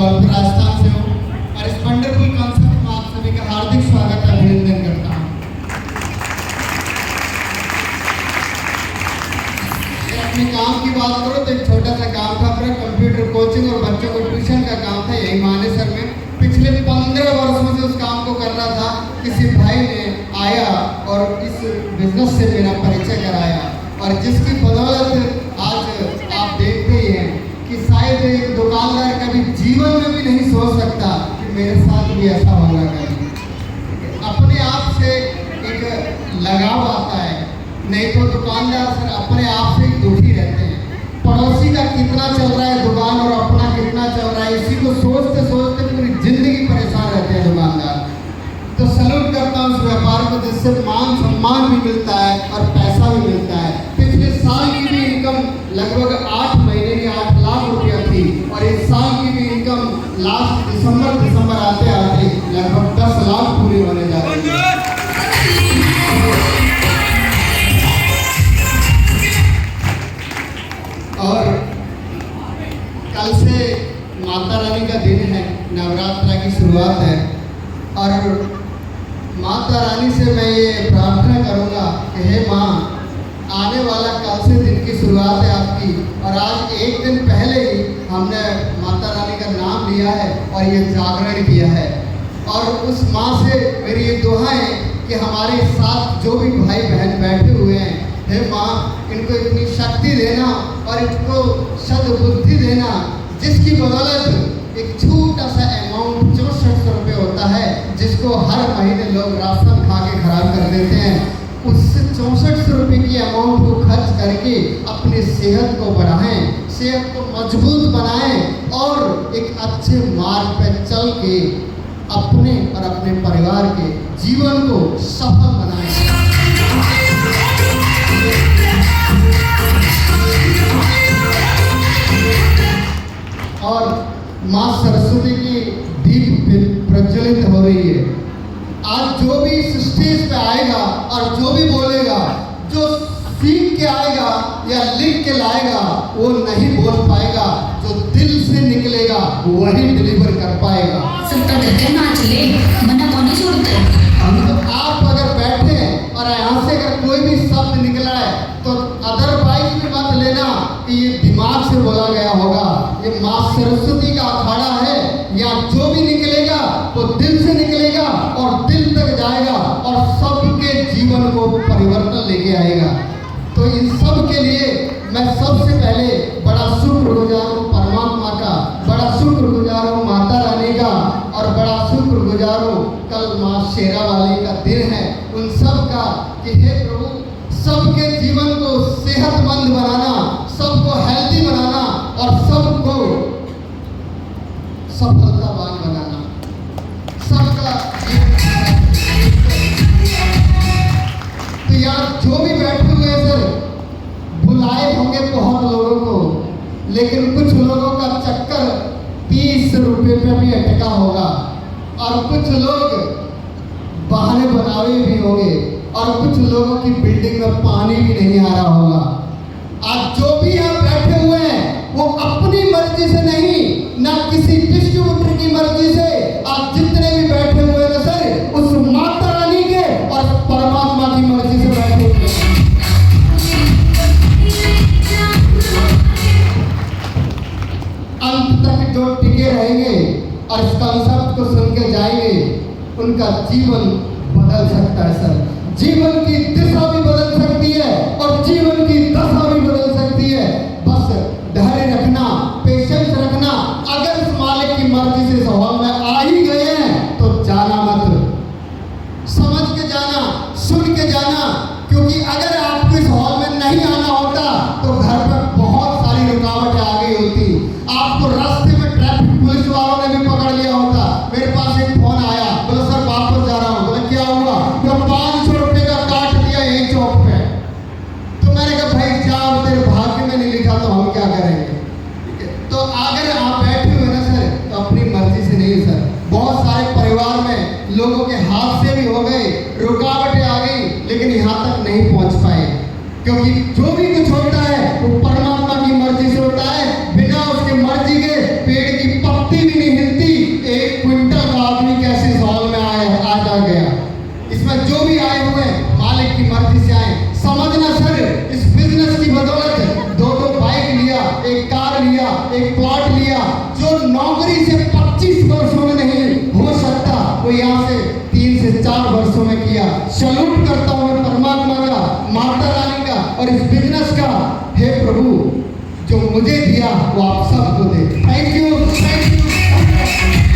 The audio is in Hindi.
जबलपुर राजस्थान से हूँ और इस वंडरफुल कॉन्सेप्ट में आप सभी का हार्दिक स्वागत अभिनंदन करता हूँ। अपने काम की बात करो तो एक छोटा सा काम था, अपना कंप्यूटर कोचिंग और बच्चों को ट्यूशन का काम था यही मानेसर में। पिछले 15 वर्षों से उस काम को कर रहा था। किसी भाई ने आया और इस बिजनेस से मेरा परिचय कराया और जिसकी बदौलत आज आप देखते ही हैं कि शायद एक दुकानदार कभी जीवन में भी नहीं सोच सकता कि मेरे साथ भी ऐसा होगा कभी। अपने आप से एक लगाव आता है, नहीं तो दुकानदार सर अपने आप से ही दुखी रहते हैं। पड़ोसी का कितना चल रहा है दुकान और अपना कितना चल रहा है, इसी को सोचते सोचते पूरी जिंदगी परेशान रहते हैं दुकानदार। तो सैल्यूट करता हूँ उस व्यापार को जिससे मान सम्मान भी मिलता है और पैसा भी मिलता है। पिछले साल की भी इनकम लगभग 8 महीने की 8 लाख रुपया थी और इस साल की भी इनकम लास्ट दिसंबर आते आते लगभग 10 लाख पूरी होने जा रही है। और कल से माता रानी का दिन है, नवरात्रा की शुरुआत है और माता रानी से मैं ये प्रार्थना करूंगा कि हे माँ, आने वाला कल से दिन की शुरुआत है आपकी और आज एक दिन पहले ही हमने माता रानी का नाम लिया है और ये जागरण किया है। और उस माँ से मेरी ये दुआ है कि हमारे साथ जो भी भाई बहन बैठे हुए हैं, हे माँ इनको इतनी शक्ति देना और इनको सद्बुद्धि देना जिसकी बदौलत एक छोटा सा अमाउंट 6400 रुपये होता है जिसको हर महीने लोग राशन खा के खराब कर देते हैं, उससे 6400 रुपये की अमाउंट को खर्च करके अपनी सेहत को बढ़ाएं, सेहत को मजबूत बनाएं और एक अच्छे मार्ग पर चल के अपने और अपने परिवार के जीवन को सफल बनाएं। और माँ सरस्वती की दीप प्रज्वलित हो रही है। आज जो भी इस स्टेज पे आएगा और जो भी बोलेगा, जो सीख के आएगा या लिख के लाएगा वो नहीं बोल पाएगा, जो दिल से निकलेगा वही डिलीवर कर पाएगा। आप अगर बैठे हैं और यहाँ से अगर कोई भी शब्द निकला है तो अदरवाइज भी मत लेना कि ये दिमाग से बोला गया होगा। ये माँ सरस्वती का अखाड़ा है, या जो भी निकलेगा वो दिल से निकलेगा और दिल तक जाएगा और सबके जीवन को परिवर्तन लेके आएगा। तो इन सब के लिए मैं सबसे पहले बड़ा शुक्रगुजार हूँ परमात्मा का, बड़ा शुक्रगुजार हूँ माता रानी का और बड़ा शुक्रगुजार हूँ कल माँ शेरा वाली का दिन है उन सब का कि हे प्रभु सबके जीवन को सेहतमंद बनाना, सबको हेल्दी बनाना और सबको सफलतावान बनाना, सबका तो यार जो भी बैठे हुए सर बुलाए होंगे बहुत लोगों को, लेकिन कुछ लोगों का चक्कर 30 रुपये पे भी अटका होगा और कुछ लोग बहाने बनावे भी होंगे और कुछ लोगों की बिल्डिंग में पानी भी नहीं आ रहा होगा। आज जो भी यहाँ बैठे हुए हैं वो अपनी मर्जी से नहीं, ना किसी डिस्ट्रीब्यूटर की मर्जी से, आप जितने भी बैठे हुए हैं सर उस माता रानी के और परमात्मा की मर्जी से बैठे हुए हैं। अंत तक जो टिके रहेंगे और इस कॉन्सेप्ट को सुन के जाएंगे उनका जीवन बदल सकता है सर। जीवन की दिशा भी बदल सकती है और जीवन की दशा भी बदल सकती है। बस धैर्य रखना, पेशेंस रखना। अगर इस मालिक की मर्जी से इस हॉल में आ ही गए हैं तो जाना मत, समझ के जाना, सुन के जाना, क्योंकि अगर आपको इस हॉल में नहीं आना होता तो घर पर बहुत सारी रुकावटें आ गई होती। आपको रास्ते में ट्रैफिक पुलिस वालों ने भी पकड़ लिया होता। मेरे पास एक फोन आया, बोला सर वापस जा रहा हूँ। बोला क्या हुआ? तो 500 रुपये का काट दिया यही चौक पे। तो मैंने कहा भाई जाओ, तेरे भाग्य में नहीं लिखा तो हम क्या करेंगे। तो अगर आप बैठे हुए ना सर तो अपनी मर्जी से नहीं सर। बहुत सारे परिवार में लोगों के हादसे भी हो गए, रुकावटें आ गई, लेकिन यहाँ तक नहीं पहुँच पाए, क्योंकि जो भी कुछ होता है वो परमात्मा की मर्जी से होता है। बिना उसके मर्जी के पेड़ की पत्ती भी नहीं एक प्लॉट लिया जो नौकरी से 25 वर्षों में नहीं हो सकता, वो यहाँ से 3 से 4 वर्षों में किया। सैल्यूट करता हूँ मैं परमात्मा का, माता रानी का और इस बिजनेस का। हे प्रभु, जो मुझे दिया वो आप सबको दे। Thank you, thank you.